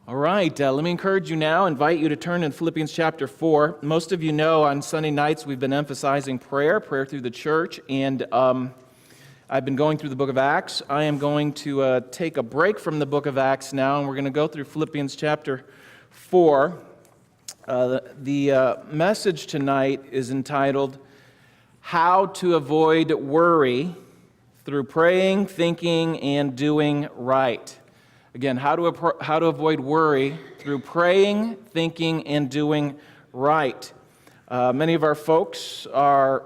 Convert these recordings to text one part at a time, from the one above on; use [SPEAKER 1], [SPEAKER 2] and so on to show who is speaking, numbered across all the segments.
[SPEAKER 1] All right, let me encourage you now, invite you to turn in Philippians chapter 4. Most of you know on Sunday nights we've been emphasizing prayer through the church, and I've been going through the book of Acts. I am going to take a break from the book of Acts now, and we're going to go through Philippians chapter 4. The message tonight is entitled, How to Avoid Worry Through Praying, Thinking, and Doing Right. Again, how to avoid worry through praying, thinking, and doing right. Many of our folks are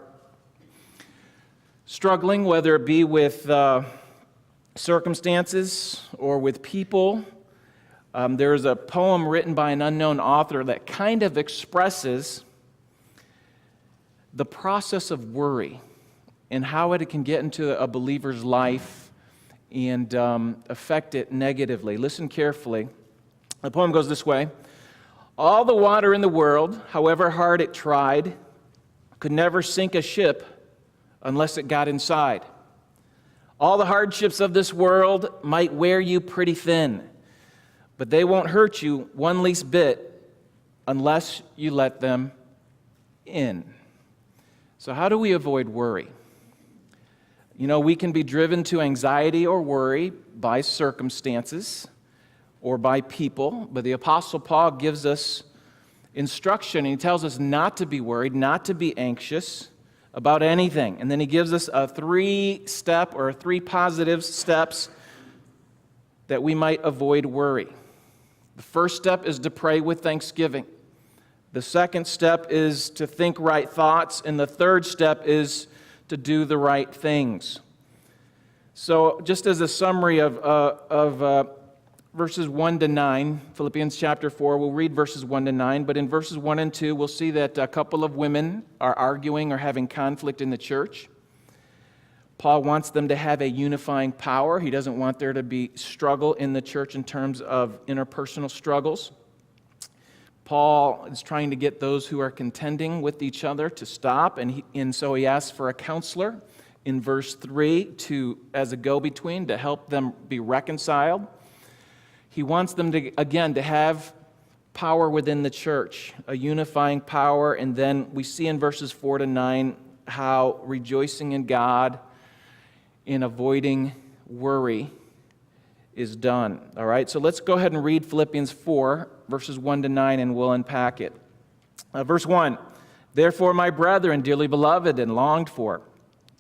[SPEAKER 1] struggling, whether it be with circumstances or with people. There's a poem written by an unknown author that kind of expresses the process of worry and how it can get into a believer's life and affect it negatively. Listen carefully. The poem goes this way. All the water in the world, however hard it tried, could never sink a ship unless it got inside. All the hardships of this world might wear you pretty thin, but they won't hurt you one least bit unless you let them in. So how do we avoid worry? You know, we can be driven to anxiety or worry by circumstances or by people, but the Apostle Paul gives us instruction, and he tells us not to be worried, not to be anxious about anything. And then he gives us a three positive steps that we might avoid worry. The first step is to pray with thanksgiving. The second step is to think right thoughts, and the third step is to do the right things. So just as a summary of verses 1 to 9, Philippians chapter 4, we'll read verses 1 to 9, but in verses 1 and 2, we'll see that a couple of women are arguing or having conflict in the church. Paul wants them to have a unifying power. He doesn't want there to be struggle in the church in terms of interpersonal struggles. Paul is trying to get those who are contending with each other to stop, and so he asks for a counselor in verse 3 as a go-between to help them be reconciled. He wants them to have power within the church, a unifying power, and then we see in verses 4 to 9 how rejoicing in God in avoiding worry is done. All right, so let's go ahead and read Philippians 4, verses 1 to 9, and we'll unpack it. Verse 1, Therefore, my brethren, dearly beloved and longed for,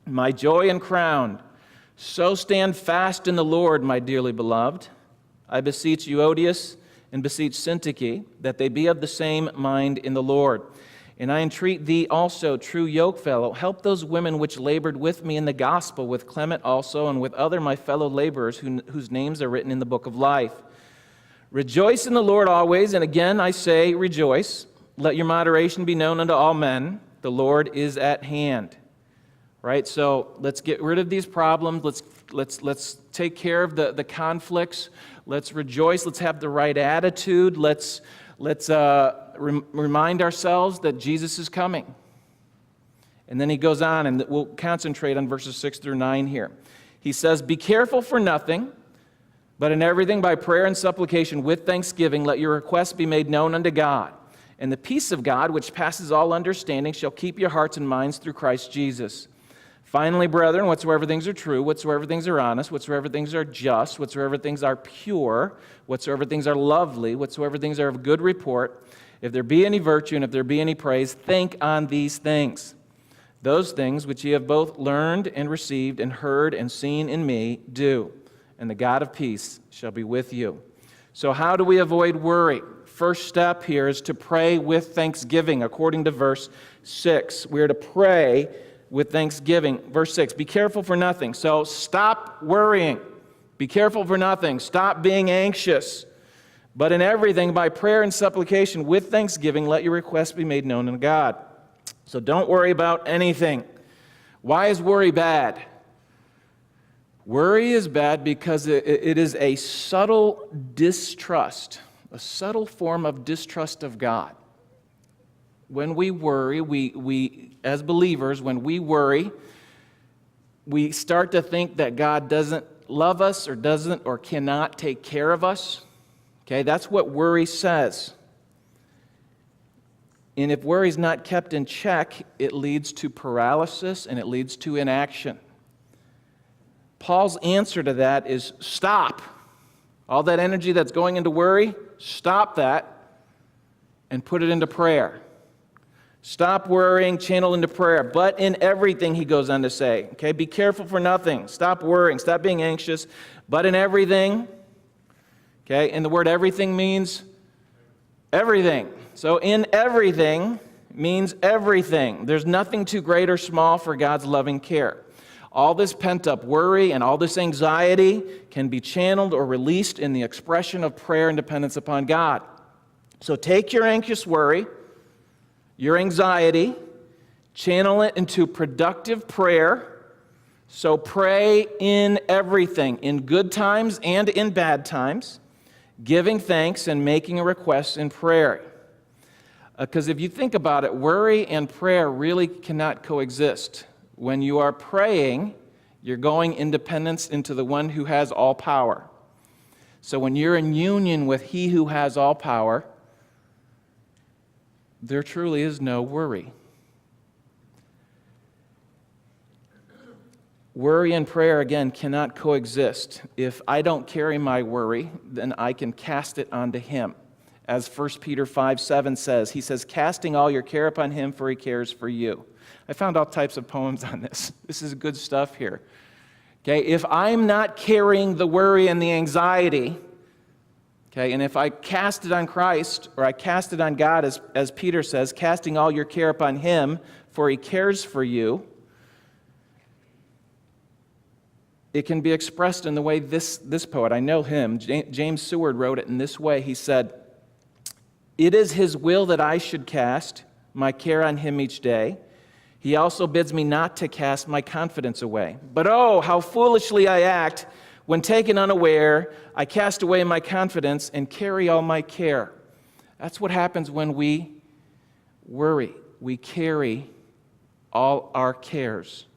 [SPEAKER 1] my joy and crown, so stand fast in the Lord, my dearly beloved. I beseech Euodias and beseech Syntyche, that they be of the same mind in the Lord. And I entreat thee also, true yokefellow, help those women which labored with me in the gospel, with Clement also, and with other my fellow laborers whose names are written in the book of life. Rejoice in the Lord always, and again I say rejoice. Let your moderation be known unto all men. The Lord is at hand. Right? So let's get rid of these problems. Let's take care of the conflicts. Let's rejoice. Let's have the right attitude. Let's remind ourselves that Jesus is coming. And then he goes on, and we'll concentrate on verses 6 through 9 here. He says, Be careful for nothing, but in everything by prayer and supplication with thanksgiving let your requests be made known unto God. And the peace of God, which passes all understanding, shall keep your hearts and minds through Christ Jesus. Finally, brethren, whatsoever things are true, whatsoever things are honest, whatsoever things are just, whatsoever things are pure, whatsoever things are lovely, whatsoever things are of good report, if there be any virtue and if there be any praise, think on these things. Those things which ye have both learned and received and heard and seen in me, do, and the God of peace shall be with you. So how do we avoid worry? First step here is to pray with thanksgiving, according to verse 6. We are to pray with thanksgiving. Verse 6, be careful for nothing. So stop worrying. Be careful for nothing. Stop being anxious. But in everything, by prayer and supplication with thanksgiving, let your requests be made known unto God. So don't worry about anything. Why is worry bad? Worry is bad because it is a subtle distrust, a subtle form of distrust of God. When we worry, we as believers, when we worry, we start to think that God doesn't love us or doesn't or cannot take care of us. Okay, that's what worry says. And if worry is not kept in check, it leads to paralysis and it leads to inaction. Paul's answer to that is stop. All that energy that's going into worry, stop that and put it into prayer. Stop worrying, channel into prayer. But in everything, he goes on to say, okay, be careful for nothing. Stop worrying, stop being anxious. But in everything, okay, and the word everything means everything. So in everything means everything. There's nothing too great or small for God's loving care. All this pent-up worry and all this anxiety can be channeled or released in the expression of prayer and dependence upon God. So take your anxious worry, your anxiety, channel it into productive prayer. So pray in everything, in good times and in bad times, giving thanks and making a request in prayer. Because if you think about it, worry and prayer really cannot coexist. When you are praying, you're going in dependence into the one who has all power. So when you're in union with he who has all power, there truly is no worry. Worry and prayer, again, cannot coexist. If I don't carry my worry, then I can cast it onto him. As 1 Peter 5:7 says, he says, casting all your care upon him, for he cares for you. I found all types of poems on this. This is good stuff here. Okay, if I'm not carrying the worry and the anxiety, okay, and if I cast it on Christ, or I cast it on God, as Peter says, casting all your care upon him, for he cares for you, it can be expressed in the way this poet, I know him, James Seward, wrote it in this way. He said, it is his will that I should cast my care on him each day. He also bids me not to cast my confidence away. But oh, how foolishly I act when taken unaware. I cast away my confidence and carry all my care. That's what happens when we worry. We carry all our cares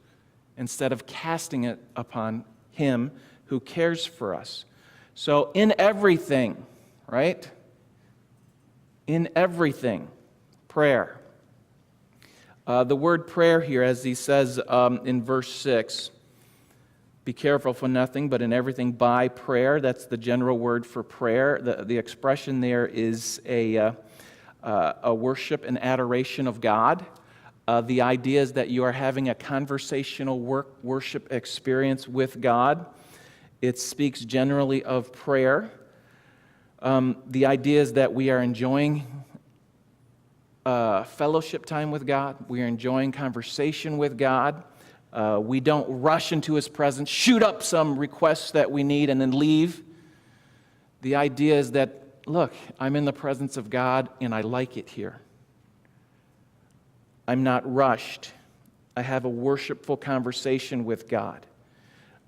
[SPEAKER 1] instead of casting it upon him who cares for us. So in everything, right? In everything, prayer. The word prayer here, as he says in verse 6, be careful for nothing, but in everything by prayer. That's the general word for prayer. The expression there is a worship and adoration of God. The idea is that you are having a conversational worship experience with God. It speaks generally of prayer. The idea is that we are enjoying fellowship time with God. We are enjoying conversation with God. We don't rush into his presence, shoot up some requests that we need, and then leave. The idea is that, look, I'm in the presence of God, and I like it here. I'm not rushed. I have a worshipful conversation with God.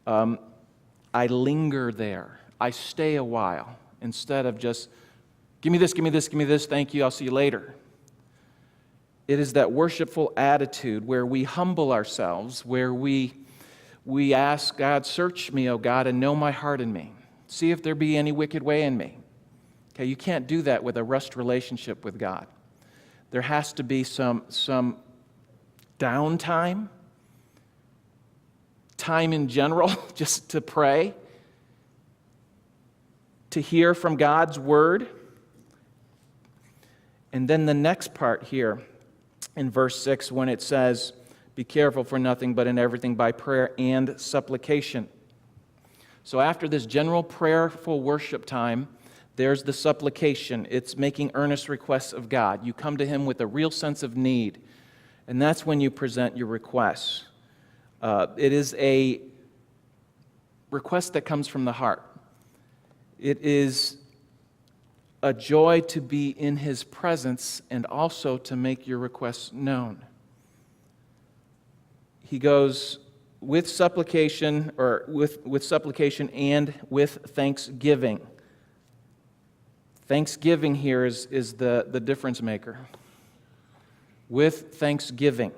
[SPEAKER 1] I linger there. I stay a while instead of just, give me this, give me this, give me this, thank you, I'll see you later. It is that worshipful attitude where we humble ourselves, where we ask God, search me, O God, and know my heart in me. See if there be any wicked way in me. Okay, you can't do that with a rushed relationship with God. There has to be some downtime, time in general, just to pray, to hear from God's word. And then the next part here, in verse 6, when it says, be careful for nothing, but in everything by prayer and supplication. So after this general prayerful worship time, there's the supplication. It's making earnest requests of God. You come to him with a real sense of need, and that's when you present your requests. It is a request that comes from the heart. It is a joy to be in his presence and also to make your requests known. He goes with supplication, or with supplication and with thanksgiving. Thanksgiving here is the difference maker. With thanksgiving.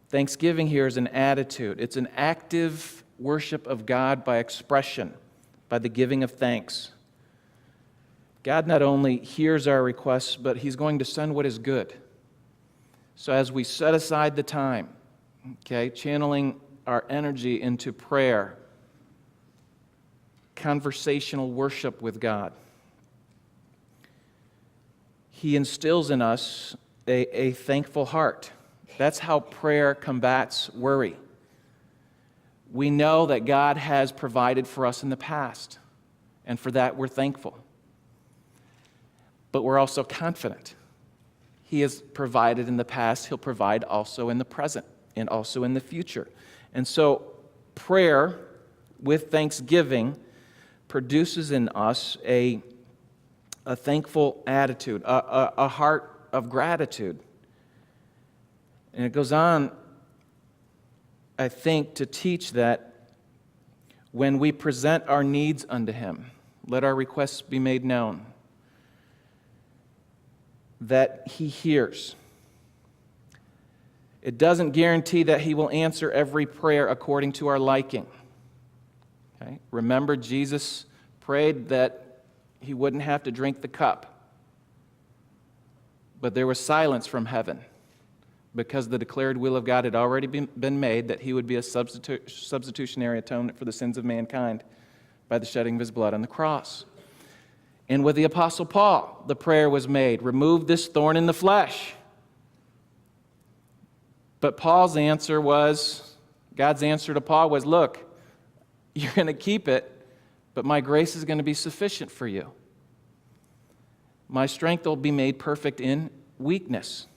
[SPEAKER 1] Thanksgiving here is an attitude. It's an active worship of God by expression, by the giving of thanks. God not only hears our requests, but He's going to send what is good. So as we set aside the time, channeling our energy into prayer, conversational worship with God, He instills in us a thankful heart. That's how prayer combats worry. We know that God has provided for us in the past, and for that we're thankful. But we're also confident. He has provided in the past, He'll provide also in the present and also in the future. And so prayer with thanksgiving produces in us a thankful attitude, a heart of gratitude. And it goes on, I think, to teach that when we present our needs unto Him, let our requests be made known, that He hears. It doesn't guarantee that He will answer every prayer according to our liking. Okay? Remember, Jesus prayed that He wouldn't have to drink the cup. But there was silence from heaven because the declared will of God had already been made that He would be a substitutionary atonement for the sins of mankind by the shedding of His blood on the cross. And with the Apostle Paul, the prayer was made, remove this thorn in the flesh. But Paul's answer was, God's answer to Paul was, look, you're going to keep it, but my grace is going to be sufficient for you. My strength will be made perfect in weakness.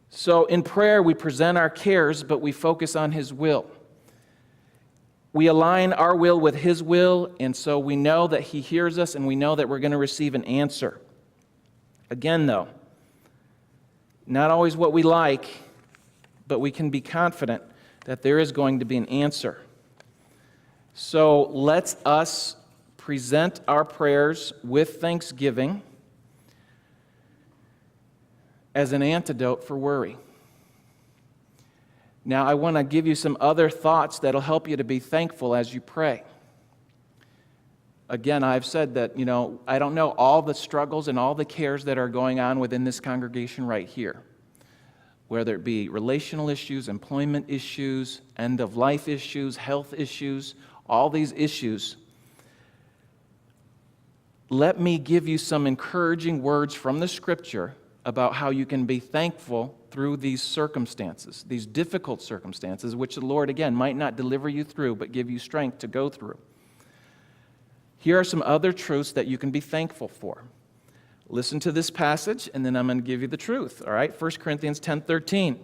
[SPEAKER 1] So in prayer, we present our cares, but we focus on His will. We align our will with His will, and so we know that He hears us, and we know that we're going to receive an answer. Again, though, not always what we like, but we can be confident that there is going to be an answer. So let us present our prayers with thanksgiving as an antidote for worry. Now, I want to give you some other thoughts that'll help you to be thankful as you pray. Again, I've said that, I don't know all the struggles and all the cares that are going on within this congregation right here, whether it be relational issues, employment issues, end-of-life issues, health issues, all these issues. Let me give you some encouraging words from the Scripture about how you can be thankful through these circumstances, these difficult circumstances, which the Lord, again, might not deliver you through, but give you strength to go through. Here are some other truths that you can be thankful for. Listen to this passage, and then I'm going to give you the truth, all right? 1 Corinthians 10:13.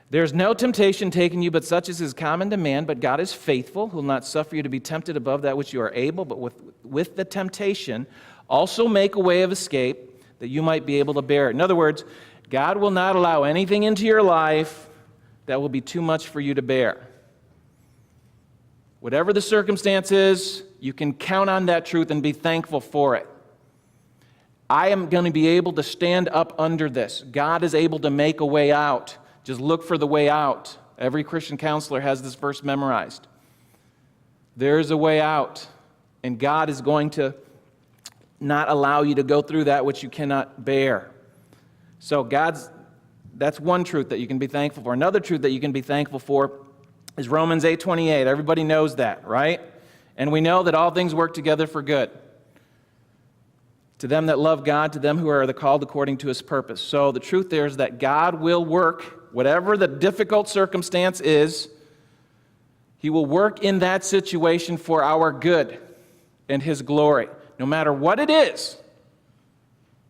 [SPEAKER 1] There's no temptation taken you, but such as is common to man, but God is faithful, who will not suffer you to be tempted above that which you are able, but with the temptation also make a way of escape, that you might be able to bear it. In other words, God will not allow anything into your life that will be too much for you to bear. Whatever the circumstance is, you can count on that truth and be thankful for it. I am going to be able to stand up under this. God is able to make a way out. Just look for the way out. Every Christian counselor has this verse memorized. There is a way out, and God is going to not allow you to go through that which you cannot bear. So that's one truth that you can be thankful for. Another truth that you can be thankful for is Romans 8:28. Everybody knows that, right? And we know that all things work together for good. To them that love God, to them who are the called according to His purpose. So the truth there is that God will work, whatever the difficult circumstance is, He will work in that situation for our good and His glory. No matter what it is,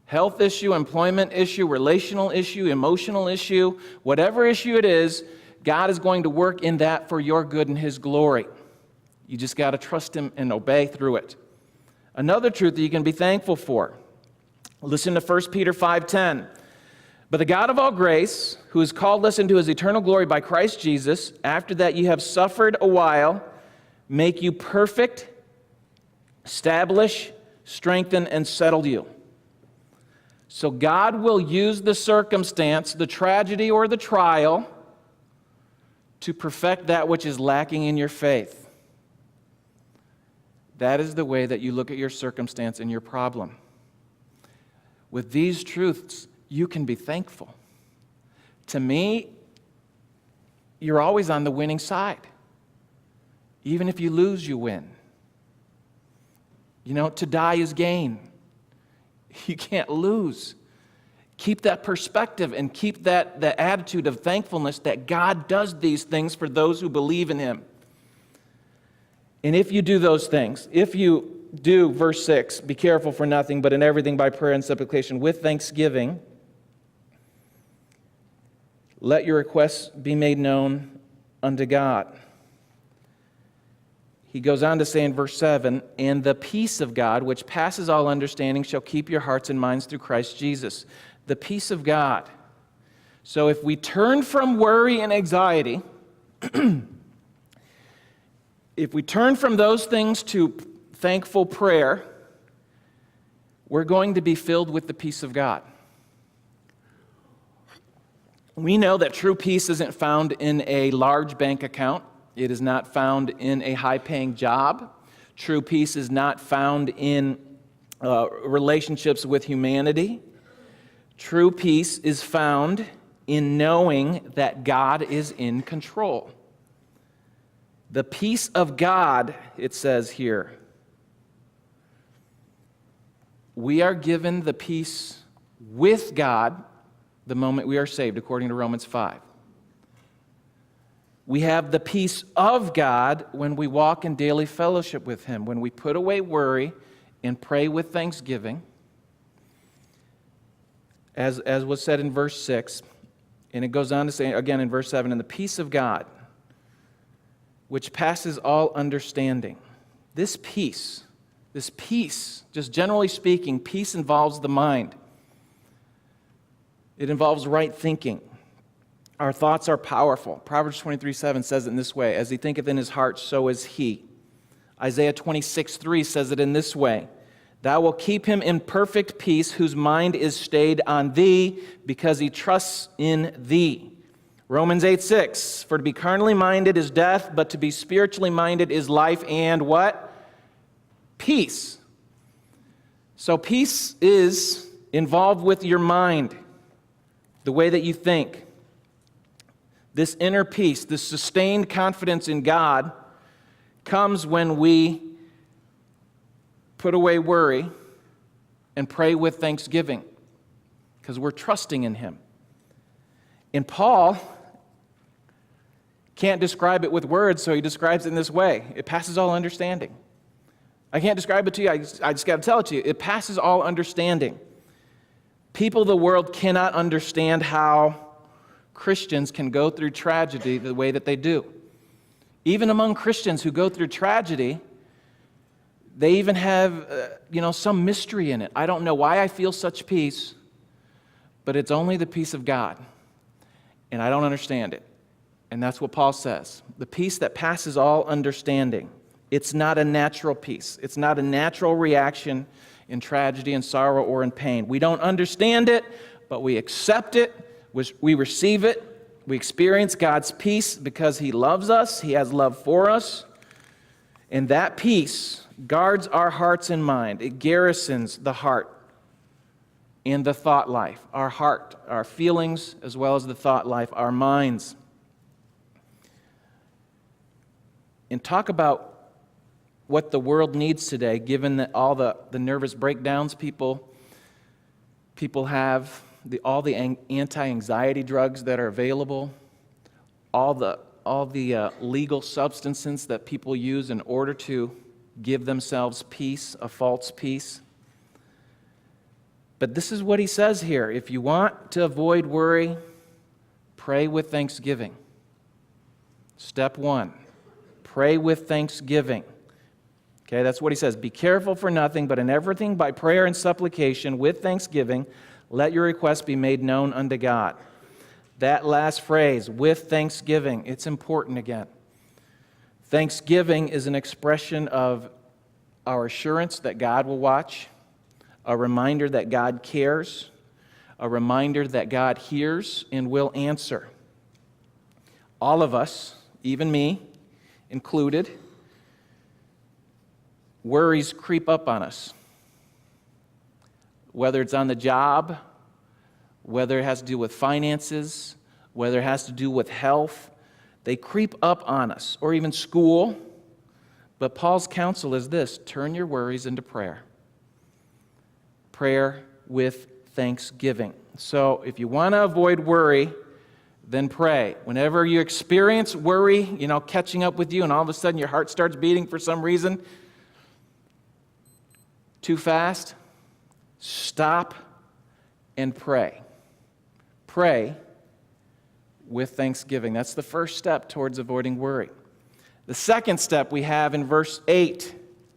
[SPEAKER 1] health issue, employment issue, relational issue, emotional issue, whatever issue it is, God is going to work in that for your good and His glory. You just got to trust Him and obey through it. Another truth that you can be thankful for. Listen to 1 Peter 5:10. But the God of all grace, who has called us into His eternal glory by Christ Jesus, after that you have suffered a while, make you perfect, establish, strengthen, and settle you. So God will use the circumstance, the tragedy or the trial, to perfect that which is lacking in your faith. That is the way that you look at your circumstance and your problem. With these truths, you can be thankful. To me, you're always on the winning side. Even if you lose, you win. To die is gain. You can't lose. Keep that perspective and keep that attitude of thankfulness that God does these things for those who believe in Him. And if you do those things, if you do, verse 6, be careful for nothing, but in everything by prayer and supplication with thanksgiving, let your requests be made known unto God. He goes on to say in verse 7, and the peace of God, which passes all understanding, shall keep your hearts and minds through Christ Jesus. The peace of God. So if we turn from worry and anxiety, if we turn from those things to thankful prayer, we're going to be filled with the peace of God. We know that true peace isn't found in a large bank account. It is not found in a high-paying job. True peace is not found in relationships with humanity. True peace is found in knowing that God is in control. The peace of God, it says here. We are given the peace with God the moment we are saved, according to Romans 5. We have the peace of God when we walk in daily fellowship with Him, when we put away worry and pray with thanksgiving. As was said in verse 6, and it goes on to say again in verse 7, and the peace of God, which passes all understanding. This peace, just generally speaking, peace involves the mind. It involves right thinking. Our thoughts are powerful. Proverbs 23:7 says it in this way, as he thinketh in his heart, so is he. Isaiah 26:3 says it in this way, thou wilt keep him in perfect peace, whose mind is stayed on thee, because he trusts in thee. Romans 8:6, for to be carnally minded is death, but to be spiritually minded is life and what? Peace. So peace is involved with your mind, the way that you think. This inner peace, this sustained confidence in God comes when we put away worry and pray with thanksgiving, because we're trusting in Him. And Paul can't describe it with words, so he describes it in this way. It passes all understanding. I can't describe it to you. I just got to tell it to you. It passes all understanding. People of the world cannot understand how Christians can go through tragedy the way that they do. Even among Christians who go through tragedy, they even have, some mystery in it. I don't know why I feel such peace, but it's only the peace of God. And I don't understand it. And that's what Paul says. The peace that passes all understanding. It's not a natural peace. It's not a natural reaction in tragedy and sorrow or in pain. We don't understand it, but we accept it. We receive it. We experience God's peace because He loves us. He has love for us. And that peace guards our hearts and mind. It garrisons the heart and the thought life. Our heart, our feelings, as well as the thought life, our minds. And talk about what the world needs today, given that all the nervous breakdowns people have, all the anti-anxiety drugs that are available, all the legal substances that people use in order to give themselves peace, a false peace. But this is what he says here. If you want to avoid worry, pray with thanksgiving. Step 1, pray with thanksgiving. Okay, that's what he says. Be careful for nothing, but in everything by prayer and supplication with thanksgiving, let your requests be made known unto God. That last phrase, with thanksgiving, it's important again. Thanksgiving is an expression of our assurance that God will watch, a reminder that God cares, a reminder that God hears and will answer. All of us, even me included, worries creep up on us. Whether it's on the job, whether it has to do with finances, whether it has to do with health, they creep up on us, or even school. But Paul's counsel is this: turn your worries into prayer. Prayer with thanksgiving. So if you want to avoid worry, then pray. Whenever you experience worry, catching up with you, and all of a sudden your heart starts beating for some reason too fast, stop and pray. Pray with thanksgiving. That's the first step towards avoiding worry. The second step we have in verse 8,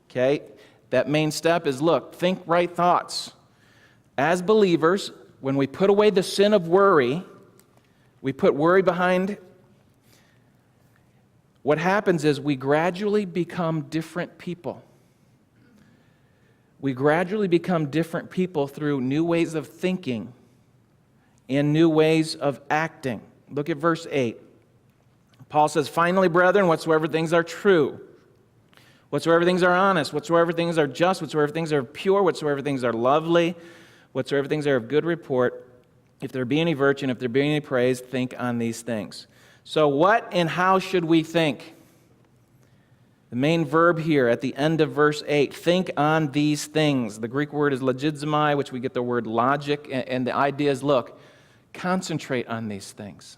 [SPEAKER 1] okay? That main step is, think right thoughts. As believers, when we put away the sin of worry, we put worry behind. What happens is we gradually become different people. We gradually become different people through new ways of thinking and new ways of acting. Look at verse 8. Paul says, "Finally, brethren, whatsoever things are true, whatsoever things are honest, whatsoever things are just, whatsoever things are pure, whatsoever things are lovely, whatsoever things are of good report, if there be any virtue and if there be any praise, think on these things." So what and how should we think? The main verb here at the end of verse 8, think on these things. The Greek word is logizomai, which we get the word logic, and the idea is, concentrate on these things.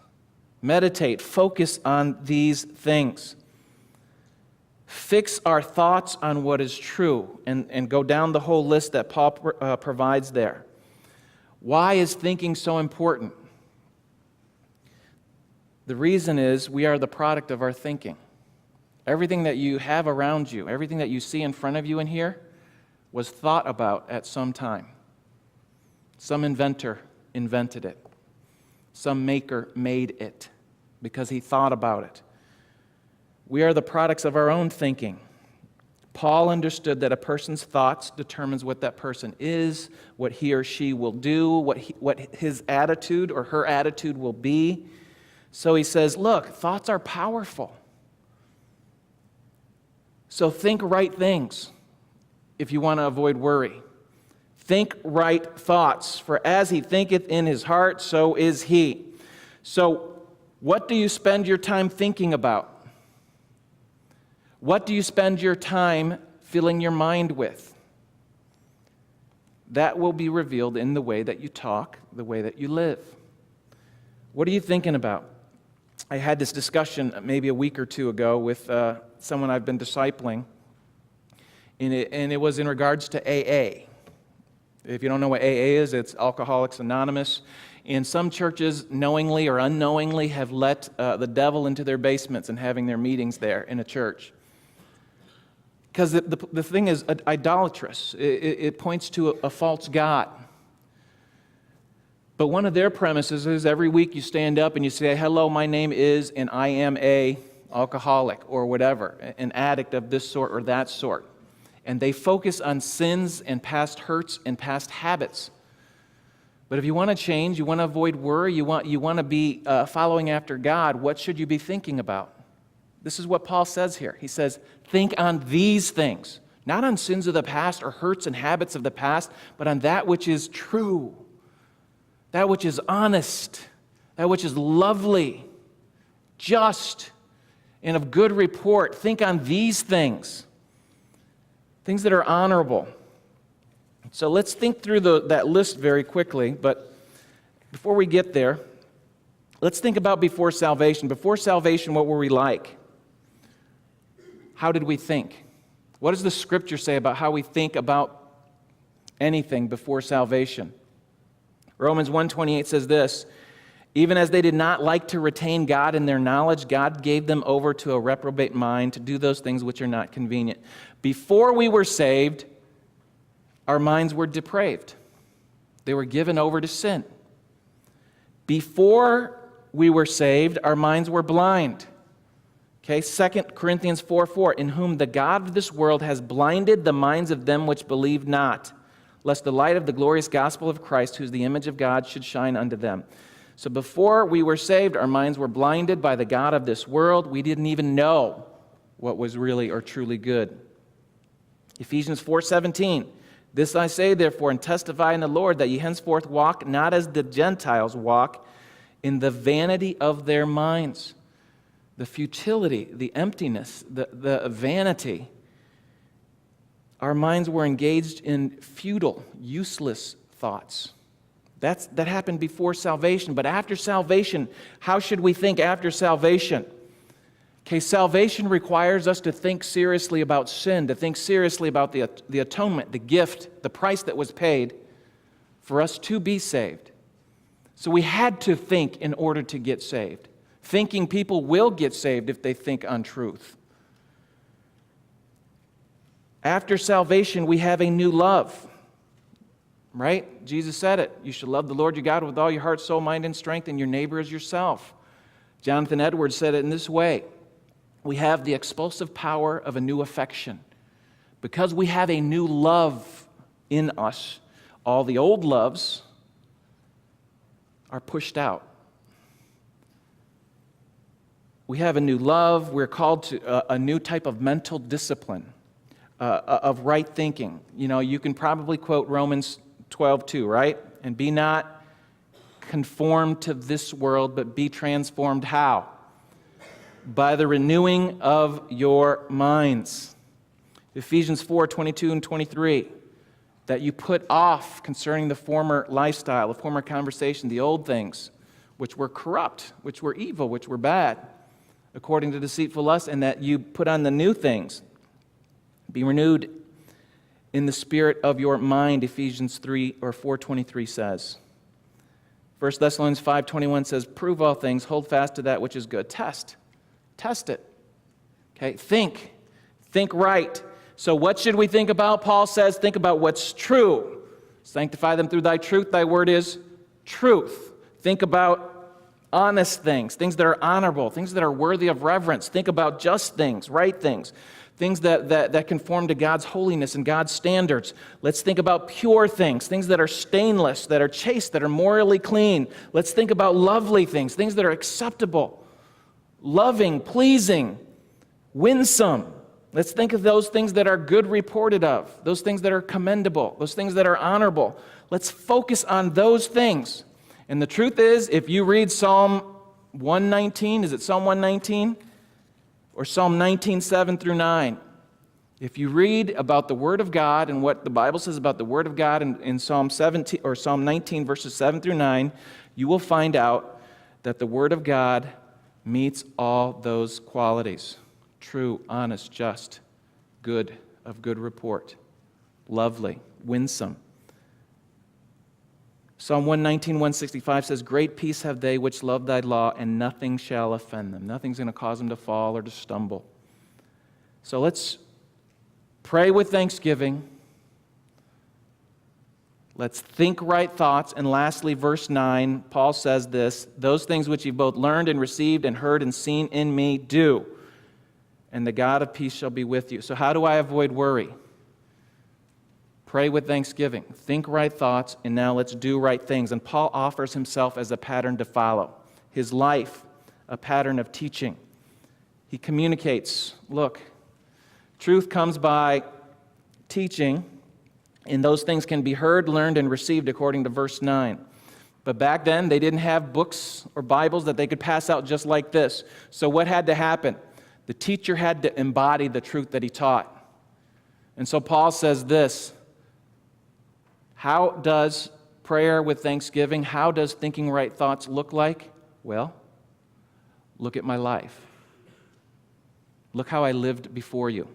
[SPEAKER 1] Meditate, focus on these things. Fix our thoughts on what is true, and go down the whole list that Paul provides there. Why is thinking so important? The reason is we are the product of our thinking. Everything that you have around you, everything that you see in front of you in here, was thought about at some time. Some inventor invented it. Some maker made it because he thought about it. We are the products of our own thinking. Paul understood that a person's thoughts determines what that person is, what he or she will do, what his attitude or her attitude will be. So he says, thoughts are powerful. So think right things if you want to avoid worry. Think right thoughts, for as he thinketh in his heart, so is he. So what do you spend your time thinking about? What do you spend your time filling your mind with? That will be revealed in the way that you talk, the way that you live. What are you thinking about? I had this discussion maybe a week or two ago with someone I've been discipling, and it was in regards to AA. If you don't know what AA is, it's Alcoholics Anonymous. And some churches, knowingly or unknowingly, have let the devil into their basements and having their meetings there in a church. Because the thing is idolatrous. It points to a false god. But one of their premises is every week you stand up and you say, "Hello, my name is, and I am a alcoholic," or whatever, an addict of this sort or that sort. And they focus on sins and past hurts and past habits. But if you want to change, you want to avoid worry, you want to be following after God, what should you be thinking about? This is what Paul says here. He says, think on these things, not on sins of the past or hurts and habits of the past, but on that which is true, that which is honest, that which is lovely, just, and of good report. Think on these things. Things that are honorable. So let's think through that list very quickly, but before we get there, let's think about before salvation. Before salvation, what were we like? How did we think? What does the Scripture say about how we think about anything before salvation? Romans 1:28 says this, "Even as they did not like to retain God in their knowledge, God gave them over to a reprobate mind to do those things which are not convenient." Before we were saved, our minds were depraved. They were given over to sin. Before we were saved, our minds were blind. Okay, 2 Corinthians 4:4, "In whom the God of this world has blinded the minds of them which believe not, lest the light of the glorious gospel of Christ, who is the image of God, should shine unto them." So before we were saved, our minds were blinded by the God of this world. We didn't even know what was really or truly good. Ephesians 4:17, this I say therefore and testify in the Lord that ye henceforth walk not as the Gentiles walk, in the vanity of their minds. The futility, the emptiness, the vanity. Our minds were engaged in futile, useless thoughts. That happened before salvation. But after salvation, how should we think after salvation? Okay, salvation requires us to think seriously about sin, to think seriously about the atonement, the gift, the price that was paid for us to be saved. So we had to think in order to get saved. Thinking people will get saved if they think on truth. After salvation, we have a new love. Right? Jesus said it. You should love the Lord your God with all your heart, soul, mind, and strength, and your neighbor as yourself. Jonathan Edwards said it in this way. We have the expulsive power of a new affection. Because we have a new love in us, all the old loves are pushed out. We have a new love. We're called to a new type of mental discipline, of right thinking. You know, you can probably quote Romans 12:2, right? And be not conformed to this world, but be transformed how? By the renewing of your minds. Ephesians 4:22 and 23. That you put off concerning the former lifestyle, the former conversation, the old things, which were corrupt, which were evil, which were bad, according to deceitful lust, and that you put on the new things. Be renewed in the spirit of your mind, Ephesians 4:23 says. 1 Thessalonians 5:21 says, prove all things, hold fast to that which is good. Test it. Okay, think right. So what should we think about? Paul says, think about what's true. Sanctify them through thy truth. Thy word is truth. Think about honest things, things that are honorable, things that are worthy of reverence. Think about just things, right things, things that conform to God's holiness and God's standards. Let's think about pure things, things that are stainless, that are chaste, that are morally clean. Let's think about lovely things, things that are acceptable, loving, pleasing, winsome. Let's think of those things that are good reported of, those things that are commendable, those things that are honorable. Let's focus on those things. And the truth is, if you read Psalm 119, is it Psalm 119? Or Psalm 19, 7 through 9. If you read about the Word of God and what the Bible says about the Word of God in Psalm 17 or Psalm 19, verses 7 through 9, you will find out that the Word of God meets all those qualities. True, honest, just, good, of good report, lovely, winsome. Psalm 119, 165 says, great peace have they which love thy law, and nothing shall offend them. Nothing's going to cause them to fall or to stumble. So let's pray with thanksgiving. Let's think right thoughts. And lastly, verse 9, Paul says this, those things which you've both learned and received and heard and seen in me, do. And the God of peace shall be with you. So how do I avoid worry? Pray with thanksgiving. Think right thoughts, and now let's do right things. And Paul offers himself as a pattern to follow. His life, a pattern of teaching. He communicates, look, truth comes by teaching, and those things can be heard, learned, and received according to verse 9. But back then, they didn't have books or Bibles that they could pass out just like this. So what had to happen? The teacher had to embody the truth that he taught. And so Paul says this, how does prayer with thanksgiving, how does thinking right thoughts look like? Well, look at my life. Look how I lived before you.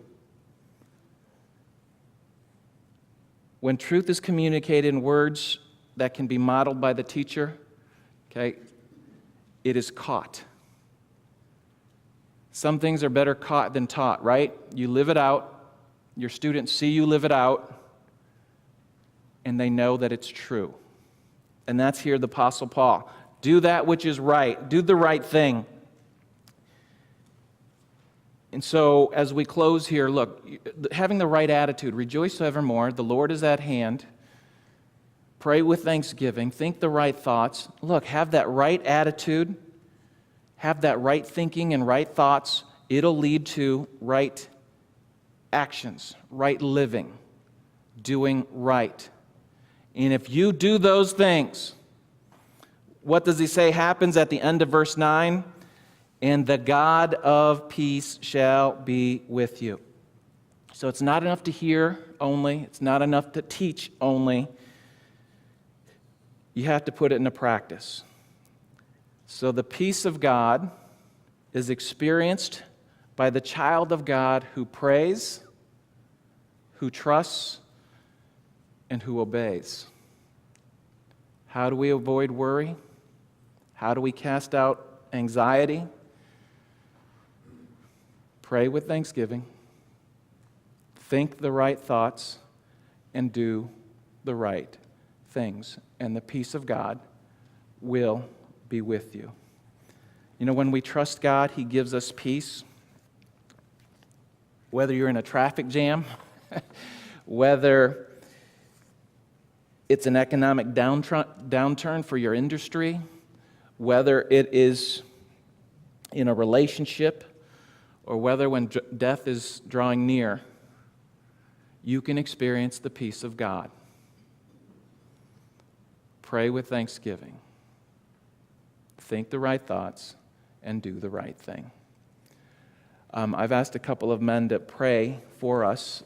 [SPEAKER 1] When truth is communicated in words that can be modeled by the teacher, okay, it is caught. Some things are better caught than taught, right? You live it out, your students see you live it out, and they know that it's true. And that's here the Apostle Paul. Do that which is right. Do the right thing. And so as we close here, look, having the right attitude, rejoice evermore, the Lord is at hand. Pray with thanksgiving, think the right thoughts. Look, have that right attitude, have that right thinking and right thoughts. It'll lead to right actions, right living, doing right. And if you do those things, what does he say happens at the end of verse 9? And the God of peace shall be with you. So it's not enough to hear only. It's not enough to teach only. You have to put it into practice. So the peace of God is experienced by the child of God who prays, who trusts, and who obeys. How do we avoid worry? How do we cast out anxiety? Pray with thanksgiving, think the right thoughts, and do the right things. And the peace of God will be with you. You know, when we trust God, He gives us peace. Whether you're in a traffic jam, whether it's an economic downturn for your industry, whether it is in a relationship, or whether when death is drawing near, you can experience the peace of God. Pray with thanksgiving. Think the right thoughts and do the right thing. I've asked a couple of men to pray for us.